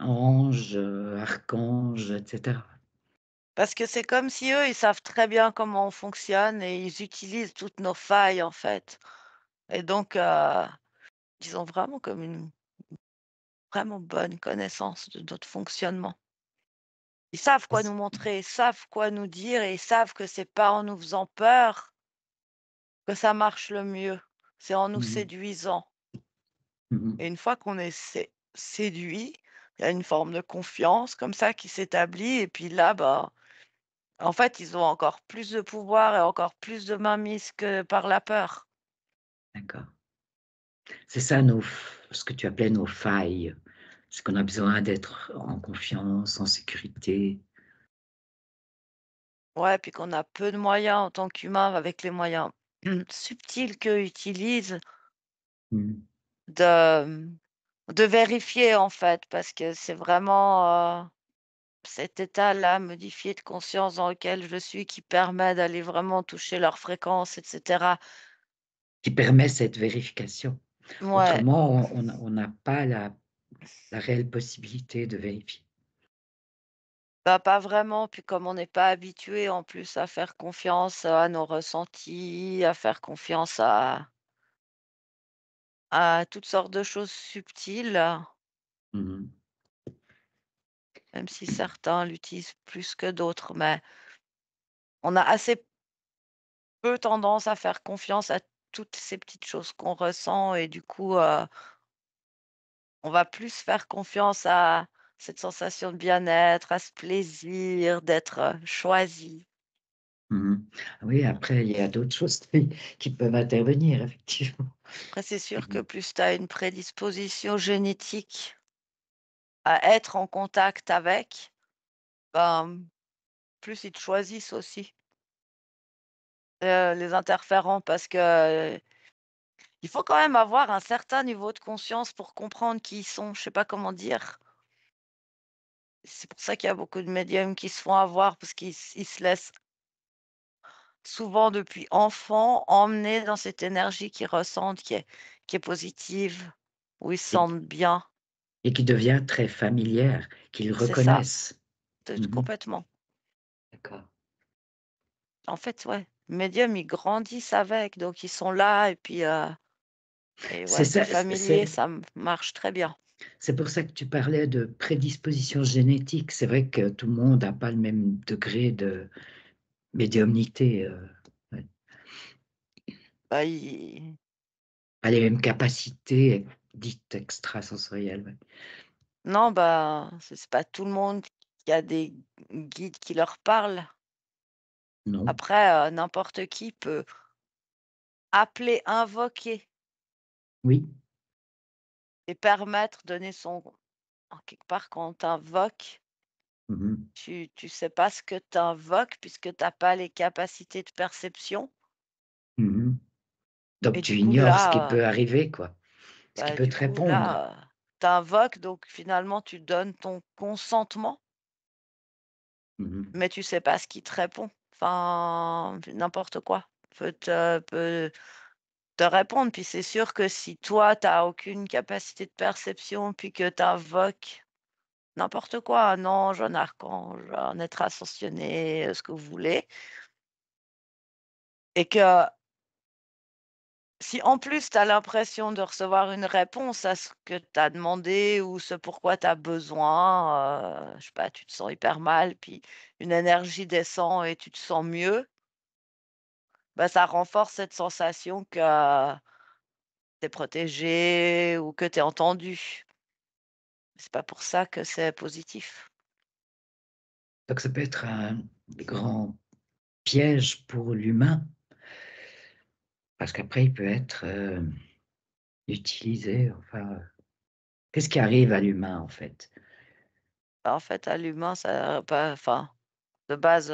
ange, archange et cetera. parce que c'est comme si eux, ils savent très bien comment on fonctionne et ils utilisent toutes nos failles en fait et donc ils ont vraiment comme une vraiment bonne connaissance de notre fonctionnement. Ils savent quoi Parce nous montrer, ils savent quoi nous dire et ils savent que c'est pas en nous faisant peur que ça marche le mieux. C'est en nous mmh mh. séduisant Mmh mh. et une fois qu'on est séduit, il y a une forme de confiance comme ça qui s'établit et puis là, bah, en fait, ils ont encore plus de pouvoir et encore plus de mainmise que par la peur. D'accord. C'est ça nos f ce que tu appelais nos failles. C'est qu'on a besoin d'être en confiance, en sécurité. Ouais, puis qu'on a peu de moyens en tant qu'humain avec les moyens subtils qu'eux utilisent Mmh. de, de vérifier en fait, parce que c'est vraiment, cet état-là modifié de conscience dans lequel je suis qui permet d'aller vraiment toucher leur fréquence et cetera. Qui permet cette vérification. Ouais, Autrement, on n'a pas la réelle possibilité de vérifier. bah, pas vraiment, puis comme on n'est pas habitué en plus à faire confiance à nos ressentis, à faire confiance à toutes sortes de choses subtiles, Mmh mh. même si certains l'utilisent plus que d'autres, mais on a assez peu tendance à faire confiance à toutes ces petites choses qu'on ressent et du coup, on va plus faire confiance à cette sensation de bien-être, à ce plaisir d'être, choisi. Mmh mh. Oui, après, il y a d'autres choses qui peuvent intervenir effectivement. Après c'est sûr Mmh que mh. plus tu as une prédisposition génétique à être en contact avec, ben, plus ils te choisissent aussi, les interférents parce que, il faut quand même avoir un certain niveau de conscience pour comprendre qui ils sont, je sais pas comment dire. C'est pour ça qu'il y a beaucoup de médiums qui se font avoir parce qu'ils se laissent souvent depuis enfant emmener dans cette énergie qu'ils ressentent qui est positive, où ils se Et sentent bien. qui devient très familière, qu'ils C'est ça, reconnaissent. t Mmh mh. complètement. D'accord. En fait, ouais, les médiums, ils grandissent avec, donc ils sont là et C'est ouais, c'est ça, familier, ça marche très bien. c'est pour ça que tu parlais de prédisposition génétique. C'est vrai que tout le monde n'a pas le même degré de médiumnité, ouais, Bah, ils pas les mêmes capacités dites extrasensorielles, ouais. non, bah, c'est pas tout le monde qui a des guides qui leur parlent. Non? Après, n'importe qui peut appeler, invoquer Oui? et permettre, donner son en quelque part, quand tu invoques, Mmh mh. tu sais pas ce que tu invoques puisque tu as pas les capacités de perception Mmh mh. Donc et tu ignores ce qui peut arriver, quoi, ce qui peut du te coup répondre. là, tu invoques donc finalement tu donnes ton consentement, Mmh mh. mais tu sais pas ce qui te répond. Enfin, n'importe quoi peut te répondre. Puis c'est sûr que si toi, tu as aucune capacité de perception, puis que tu invoques n'importe quoi, un ange, un archange, un être ascensionné, ce que vous voulez et que Si en plus tu as l'impression de recevoir une réponse à ce que tu as demandé ou ce pourquoi tu as besoin, je sais pas, tu te sens hyper mal, puis une énergie descend et tu te sens mieux, bah, ça renforce cette sensation que tu es protégé ou que tu es entendu. C'est pas pour ça que c'est positif. Donc ça peut être un grand piège pour l'humain, parce qu'après il peut être, utilisé, enfin, qu'est-ce qui arrive à l'humain, en fait? En fait, à l'humain, ça pas enfin, de base,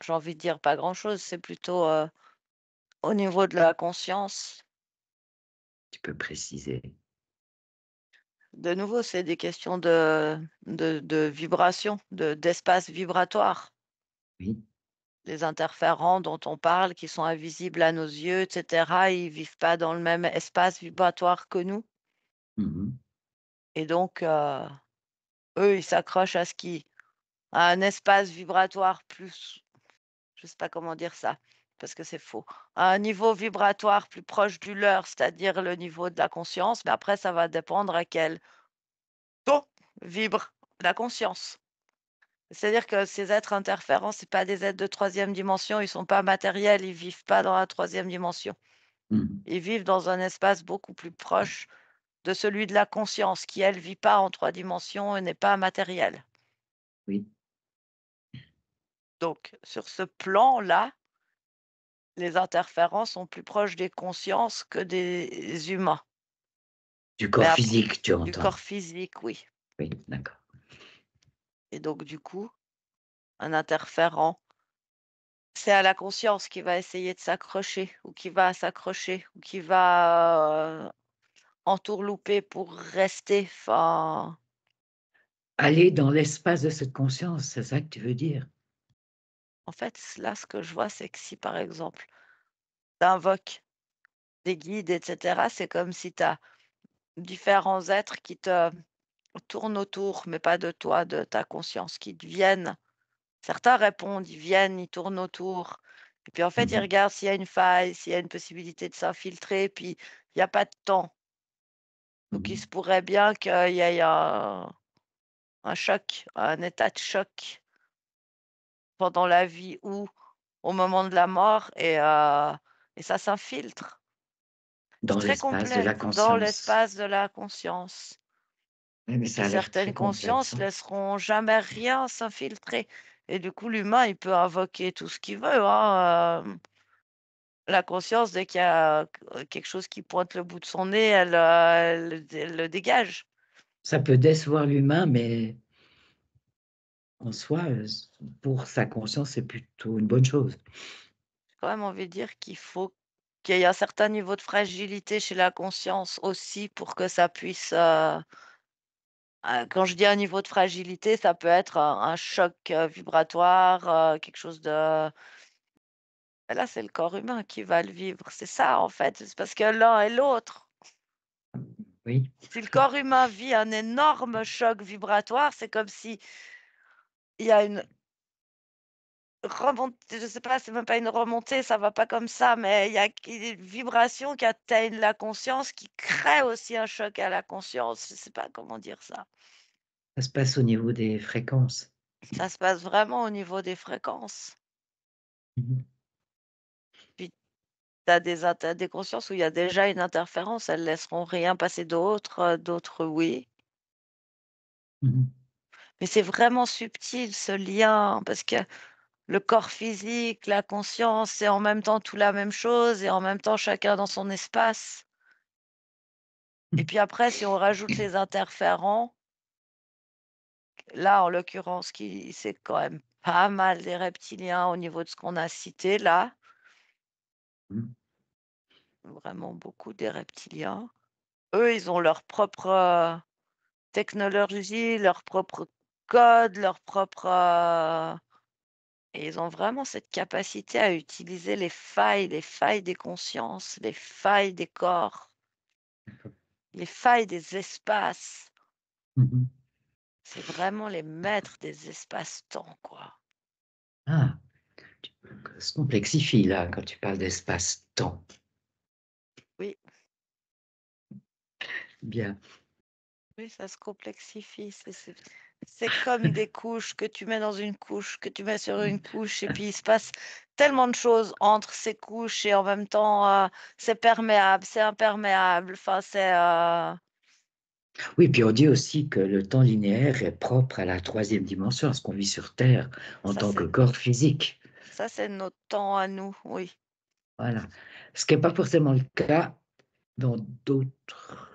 j'ai envie de dire pas grand-chose, c'est plutôt, au niveau de la conscience. Tu peux préciser? De nouveau, c'est des questions de vibration, d'espace vibratoire. Oui. Les interférents dont on parle, qui sont invisibles à nos yeux et cetera, ils vivent pas dans le même espace vibratoire que nous Mmh. et donc eux, ils s'accrochent à un espace vibratoire plus je sais pas comment dire ça, parce que c'est faux. À un niveau vibratoire plus proche du leur, c'est-à-dire le niveau de la conscience, mais après ça va dépendre à quel taux vibre la conscience. C'est-à-dire que ces êtres interférents, c'est pas des êtres de troisième dimension, ils sont pas matériels, ils vivent pas dans la troisième dimension. Mmh. Ils vivent dans un espace beaucoup plus proche de celui de la conscience qui, elle, vit pas en 3 dimensions et n'est pas matérielle. Oui. Donc sur ce plan-là, les interférents sont plus proches des consciences que des humains. Du Mais corps après physique, tu du entends? corps physique, oui. Oui, d'accord. Et donc du coup, un interférent, c'est à la conscience qui va essayer de s'accrocher ou qui va s'accrocher ou qui va, entourlouper pour rester. Enfin, Aller dans l'espace de cette conscience, c'est ça que tu veux dire? en fait, là, ce que je vois, c'est que si, par exemple, tu invoques des guides et cetera, c'est comme si tu as différents êtres qui te tournent autour, mais pas de toi, de ta conscience, qui te viennent. Certains répondent, ils viennent, ils tournent autour et puis, en fait, ils Mmh. regardent s'il y a une faille, s'il y a une possibilité de s'infiltrer, puis il y a pas de temps. Donc il Mmh. se pourrait bien qu'il y ait un choc, un état de choc pendant la vie ou au moment de la mort et ça s'infiltre. C'est Dans très l'espace de la complexe dans conscience. l'espace de la conscience. Oui, mais Et ça puis a l'air certaines très complexe, consciences hein? laisseront jamais rien s'infiltrer et du coup, l'humain, il peut invoquer tout ce qu'il veut, hein, la conscience, dès qu'il y a, quelque chose qui pointe le bout de son nez, elle le dégage. Ça peut décevoir l'humain, mais en soi, pour sa conscience, c'est plutôt une bonne chose. J'ai quand même envie de dire qu'il y ait un certain niveau de fragilité chez la conscience aussi pour que ça puisse, quand je dis un niveau de fragilité, ça peut être un choc, vibratoire, quelque chose de là, c'est le corps humain qui va le vivre. C'est ça, en fait, c'est parce que l'un et l'autre. Oui, Si le corps humain vit un énorme choc vibratoire, c'est comme si il y a une remontée, je sais pas, c'est même pas une remontée, ça va pas comme ça, mais il y a des vibrations qui atteignent la conscience, qui créent aussi un choc à la conscience. Je sais pas comment dire ça. ça se passe au niveau des fréquences. Ça se passe vraiment au niveau des fréquences. Mmh. Puis tu as des consciences où il y a déjà une interférence, elles laisseront rien passer d'autre, d'autres oui. Mmh. Mais c'est vraiment subtil ce lien parce que le corps physique, la conscience, c'est en même temps tout la même chose et en même temps chacun dans son espace. Et puis après, si on rajoute les interférents, là, en l'occurrence, qui c'est quand même pas mal des reptiliens au niveau de ce qu'on a cité là, Mmh. vraiment beaucoup des reptiliens. Eux, ils ont leur propre, technologie, leur propre code, leur propre, et ils ont vraiment cette capacité à utiliser les failles des consciences, les failles des corps, les failles des espaces. Mmh. C'est vraiment les maîtres des espaces-temps, quoi. Ah, ça se complexifie là, quand tu parles d'espace-temps. bien. Oui, ça se complexifie. C'est comme des couches que tu mets dans une couche, que tu mets sur une couche, et puis il se passe tellement de choses entre ces couches et en même temps, c'est perméable, c'est imperméable. Enfin, Oui, puis on dit aussi que le temps linéaire est propre à la troisième dimension, à ce qu'on vit sur Terre en ça, tant que c'est corps physique. ça, c'est notre temps à nous, oui. Voilà. Ce qui n'est pas forcément le cas dans d'autres.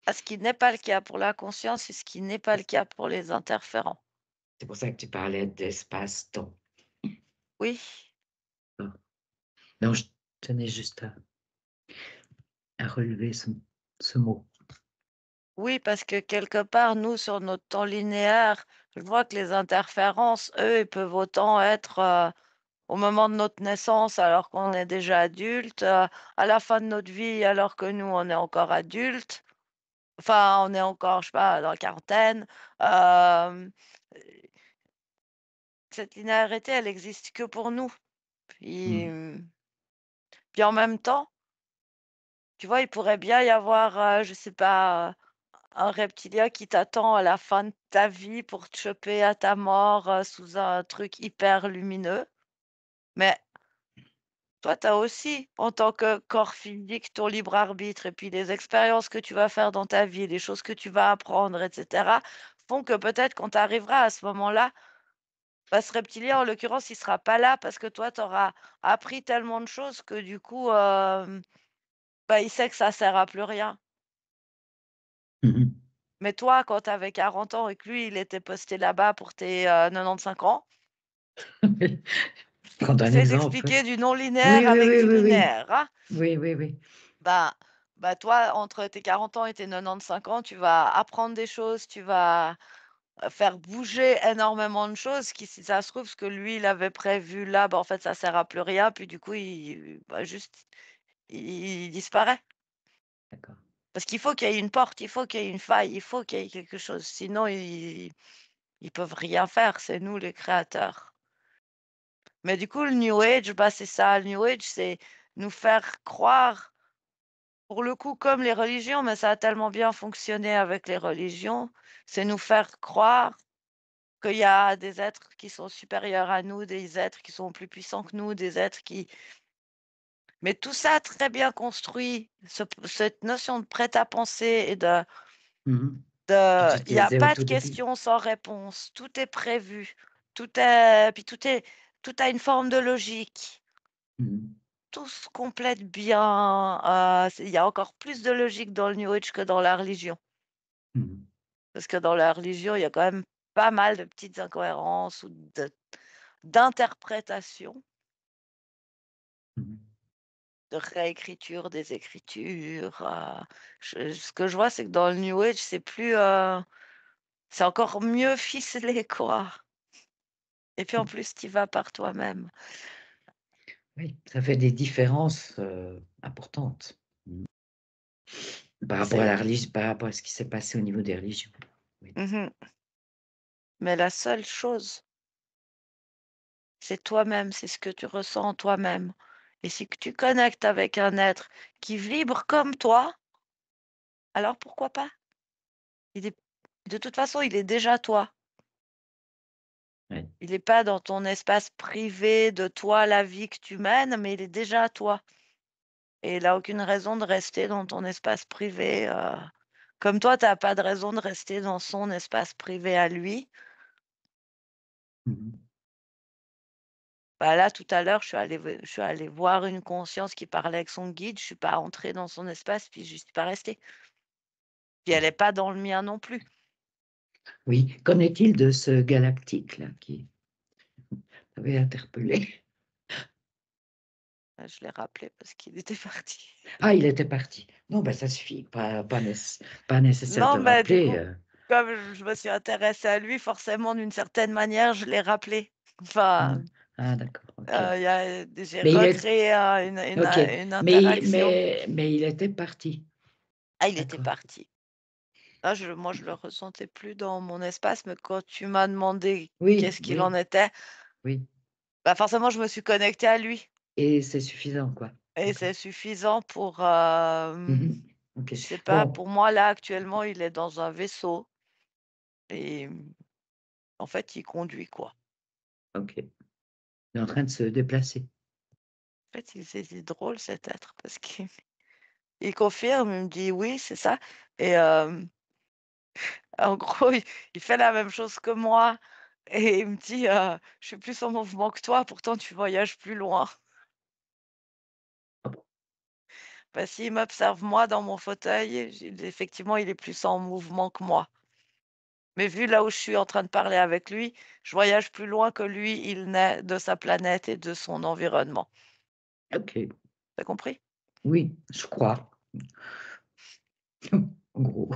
Ce qui n'est pas le cas pour la conscience et ce qui n'est pas le cas pour les interférents. C'est pour ça que tu parlais d'espace-temps. Oui, Non, je tenais juste à relever ce mot. oui, parce que quelque part, nous, sur notre temps linéaire, je vois que les interférences, eux, ils peuvent autant être au moment de notre naissance alors qu'on est déjà adulte, à la fin de notre vie alors que nous, on est encore adulte. Enfin, on est encore, je sais pas, dans la quarantaine. Euh, cette linéarité, elle existe que pour nous. Puis, Mm. puis en même temps, tu vois, il pourrait bien y avoir, je sais pas, un reptilien qui t'attend à la fin de ta vie pour te choper à ta mort, sous un truc hyper lumineux. Mais toi, tu as aussi, en tant que corps physique, ton libre arbitre et puis les expériences que tu vas faire dans ta vie, les choses que tu vas apprendre, et cetera, font que peut-être quand tu arriveras à ce moment-là, bah, ce reptilien, en l'occurrence, il sera pas là parce que toi, tu auras appris tellement de choses que du coup, bah, il sait que ça sert à plus rien. Mhm. Mais toi, quand tu avais 40 ans et que lui, il était posté là-bas pour tes, 95 ans, Prendre un essaye exemple. d'expliquer du non linéaire Oui, oui, avec oui, du oui, oui. linéaire, hein. Oui, oui, oui. Bah toi, entre tes 40 ans et tes 95 ans, tu vas apprendre des choses, tu vas, faire bouger énormément de choses qui, si ça se trouve, ce que lui, il avait prévu là, bah, en fait, ça sert à plus rien, puis du coup, juste, il disparaît. D'accord. Parce qu'il faut qu'il y ait une porte, il faut qu'il y ait une faille, il faut qu'il y ait quelque chose, sinon ils peuvent rien faire, c'est nous les créateurs. Mais du coup, le New Age, bah, c'est ça, le New Age, c'est nous faire croire, pour le coup, comme les religions, mais ça a tellement bien fonctionné avec les religions, c'est nous faire croire qu'il y a des êtres qui sont supérieurs à nous, des êtres qui sont plus puissants que nous, des êtres qui mais tout ça très bien construit, cette notion de prêt-à-penser et Mhm. Que de tu il y a disais au pas de tout début. questions sans réponse, tout est prévu, tout a une forme de logique. Mhm. Tout se complète bien, il y a encore plus de logique dans le New Age que dans la religion. Mhm. Parce que dans la religion, il y a quand même pas mal de petites incohérences ou d'interprétations, Mhm. de réécriture des écritures, ce que je vois, c'est que dans le New Age, c'est encore mieux ficelé, quoi. Et puis en plus, tu y vas par toi-même. Oui, ça fait des différences importantes par rapport à la C'est religion, par rapport à ce qui s'est passé au niveau des religions. Oui. mmh Mais la seule chose, c'est toi-même, c'est ce que tu ressens en toi-même. Et si que tu connectes avec un être qui vibre comme toi, alors pourquoi pas? Il est de toute façon, il est déjà toi. Ouais. Il est pas dans ton espace privé de toi, la vie que tu mènes, mais il est déjà toi. Et il a aucune raison de rester dans ton espace privé, comme toi, tu as pas de raison de rester dans son espace privé à lui. Mhm. Bah, là, tout à l'heure, je suis allée voir une conscience qui parlait avec son guide, je suis pas entrée dans son espace, puis je suis pas restée. Puis elle est pas dans le mien non plus. Oui, qu'en est-il de ce galactique-là qui t'avait interpellé? Je l'ai rappelé parce qu'il était parti. Ah, il était parti. Non, ben ça suffit, pas nécessaire de Non, mais du rappeler. coup, comme je me suis intéressée à lui, forcément, d'une certaine manière, je l'ai rappelé. Enfin, Ah, d'accord, ok. il y a j'ai Mais il est, recréé, ok, une mais, interaction. mais, mais il était parti. Ah, il était D'accord. parti. Ah, moi, je le ressentais plus dans mon espace, mais quand tu m'as demandé Oui, qu'est-ce qu'il en oui, était, oui. bah, forcément, je me suis connectée à lui Et c'est suffisant, quoi. et D'accord. c'est suffisant pour, Mhm. OK. Je sais pas, Bon, pour moi, là, actuellement, il est dans un vaisseau et en fait, il conduit, quoi. OK. Il est en train de se déplacer. En fait, c'est drôle cet être parce qu'il il confirme, il me dit: «Oui, c'est ça» et en gros, il fait la même chose que moi et il me dit: «Je suis plus en mouvement que toi, pourtant tu voyages plus loin». Ah bon? Bah, s'il m'observe moi dans mon fauteuil, effectivement, il est plus en mouvement que moi. Mais vu là où je suis en train de parler avec lui, je voyage plus loin que lui, il n'est de sa planète et de son environnement. OK. Tu compris? Oui, je crois. En gros.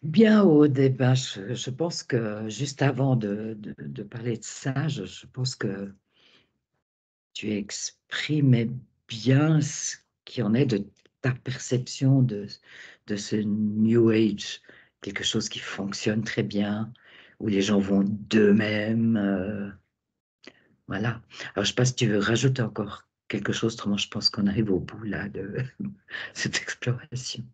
Bien, Aude, eh ben, je pense que juste avant de parler de ça, je pense que tu exprimais bien ce qui en est de ta perception de ce New Age, quelque chose qui fonctionne très bien, où les gens vont d'eux-mêmes. Voilà. Alors, je ne sais pas si tu veux rajouter encore quelque chose, autrement je pense qu'on arrive au bout là de cette exploration.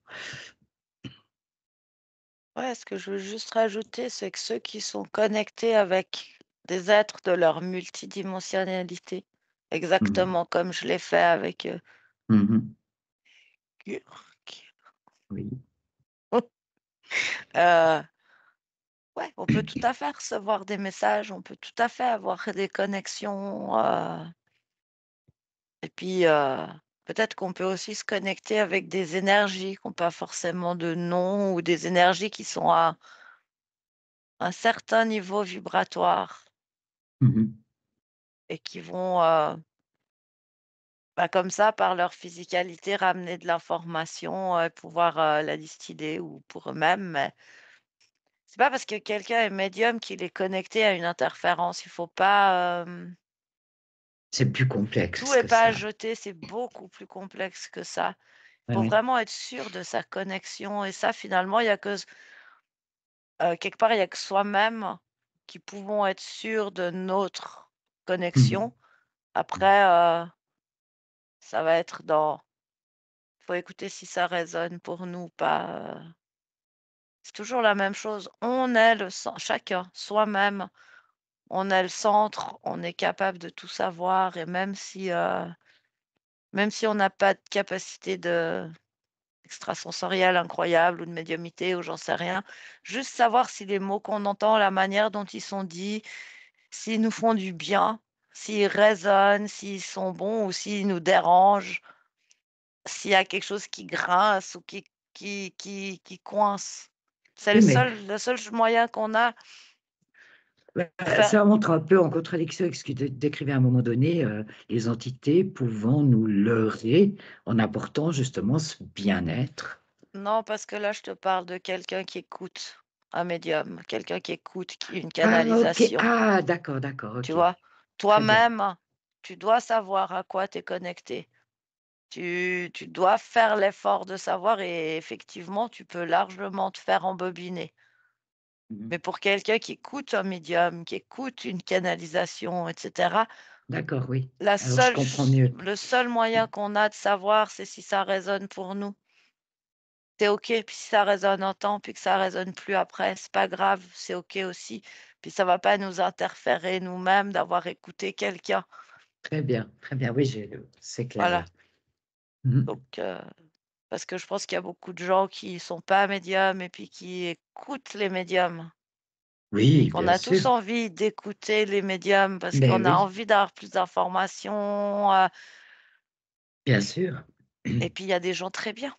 Ouais, ce que je veux juste rajouter, c'est que ceux qui sont connectés avec des êtres de leur multidimensionnalité, Mhm. exactement comme je l'ai fait avec, Mhm. Gurk, Oui. heu, ouais, on peut tout à fait recevoir des messages, on peut tout à fait avoir des connexions, et puis, peut-être qu'on peut aussi se connecter avec des énergies qui ont pas forcément de nom ou des énergies qui sont à un certain niveau vibratoire Mhm. et qui vont, bah, comme ça, par leur physicalité, ramener de l'information, pouvoir, la distiller ou pour eux-mêmes, mais c'est pas parce que quelqu'un est médium qu'il est connecté à une interférence. Il faut pas, C'est plus tout complexe est que pas à ça. jeter, c'est beaucoup plus complexe que ça. Il Oui, faut oui. vraiment être sûr de sa connexion et ça, finalement, il y a que quelque part, il y a que soi-même qui pouvons être sûrs de notre Mhm. connexion. Après, ça va être dans faut écouter si ça résonne pour nous ou pas, c'est toujours la même chose. On est le cen chacun, soi-même, on est le centre, on est capable de tout savoir et même si on n'a pas de capacité de extrasensorielle incroyable ou de médiumnité ou j'en sais rien, juste savoir si les mots qu'on entend, la manière dont ils sont dits, s'ils nous font du bien, s'ils résonnent, s'ils sont bons ou s'ils nous dérangent, s'il y a quelque chose qui grince ou qui coince. C'est Oui, mais le seul moyen qu'on a pour faire ça entre un peu en contradiction avec ce que tu décrivais à un moment donné, les entités pouvant nous leurrer en apportant justement ce bien-être. non, parce que là, je te parle de quelqu'un qui écoute, un médium, quelqu'un qui écoute, qui une Ah, ok. canalisation, Ah, d'accord, d'accord, tu ok. vois? Très bien. Toi-même, tu dois savoir à quoi tu es connecté. Tu dois faire l'effort de savoir et effectivement, tu peux largement te faire embobiner. Mhm. Mais pour quelqu'un qui écoute un médium, qui écoute une canalisation et cetera, D'accord, oui. la Alors, je seule comprends ch mieux. le seul moyen qu'on a de savoir, c'est si ça résonne pour nous. C'est OK, puis si ça résonne un temps, puis que ça résonne plus après, c'est pas grave, c'est OK aussi. Puis ça va pas nous interférer nous-mêmes d'avoir écouté quelqu'un. Très bien, très bien. Oui, c'est clair là. Voilà, Mhm. donc parce que je pense qu'il y a beaucoup de gens qui sont pas médiums et puis qui écoutent les médiums et Oui, qu'on bien a tous sûr. envie d'écouter les médiums parce Mais qu'on a oui, envie d'avoir plus d'informations, bien sûr. et puis il y a des gens très bien,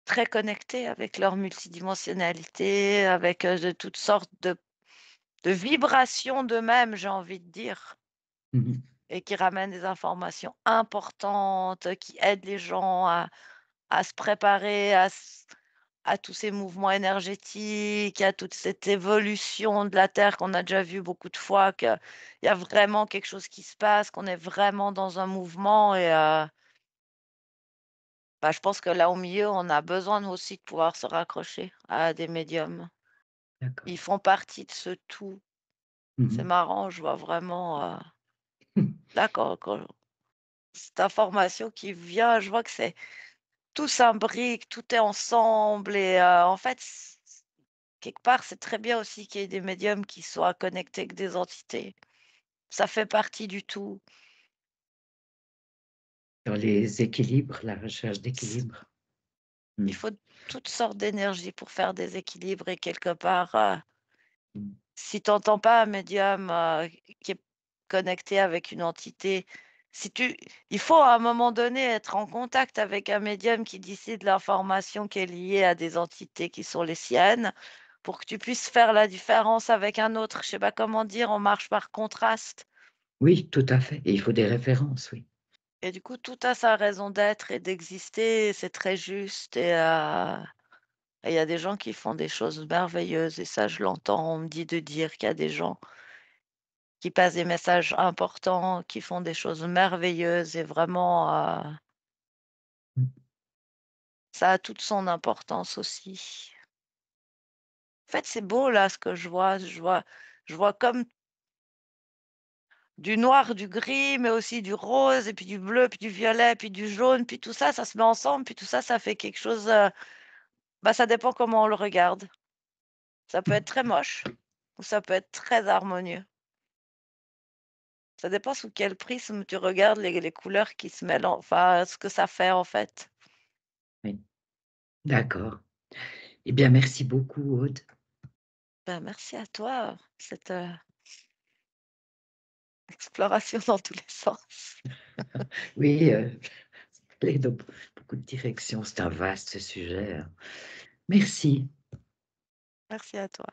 très connectés avec leur multidimensionnalité, avec, de toutes sortes de vibrations d'eux-mêmes, j'ai envie de dire, Mhm. et qui ramènent des informations importantes, qui aident les gens à se préparer à tous ces mouvements énergétiques, à toute cette évolution de la Terre qu'on a déjà vu beaucoup de fois, qu'il y a vraiment quelque chose qui se passe, qu'on est vraiment dans un mouvement et bah, je pense que là, au milieu, on a besoin nous aussi de pouvoir se raccrocher à des médiums. D'accord. Ils font partie de ce tout. C'est Mhm. marrant, je vois vraiment, là, quand cette information qui vient, je vois que tout s'imbrique, tout est ensemble et en fait, quelque part, c'est très bien aussi qu'il y ait des médiums qui soient connectés avec des entités. Ça fait partie du tout. Dans les équilibres, la recherche S d'équilibre. Il Mmh. faut toutes sortes d'énergie pour faire des équilibres et quelque part, Mmh. si tu entends pas un médium, qui est connecté avec une entité, si tu il faut à un moment donné être en contact avec un médium qui décide l'information qui est liée à des entités qui sont les siennes, pour que tu puisses faire la différence avec un autre. Je sais pas comment dire, on marche par contraste Oui, tout à fait et il faut des références, oui. et du coup, tout a sa raison d'être et d'exister, c'est très juste et il y a des gens qui font des choses merveilleuses et ça, je l'entends. On me dit de dire qu'il y a des gens qui passent des messages importants, qui font des choses merveilleuses et vraiment, Mmh. ça a toute son importance aussi. En fait, c'est beau là ce que je vois comme du noir, du gris, mais aussi du rose et puis du bleu, puis du violet, puis du jaune, puis tout ça, ça se met ensemble, puis tout ça, ça fait quelque chose, bah, ça dépend comment on le regarde. Ça peut être très moche ou ça peut être très harmonieux. Ça dépend sous quel prisme tu regardes les couleurs qui se mélangent, enfin, ce que ça fait en fait. Oui, d'accord. Eh bien, merci beaucoup, Aude. Ben, merci à toi, cette, exploration dans tous les sens. Oui, aller dans beaucoup de directions, c'est un vaste sujet, hein. Merci. Merci à toi.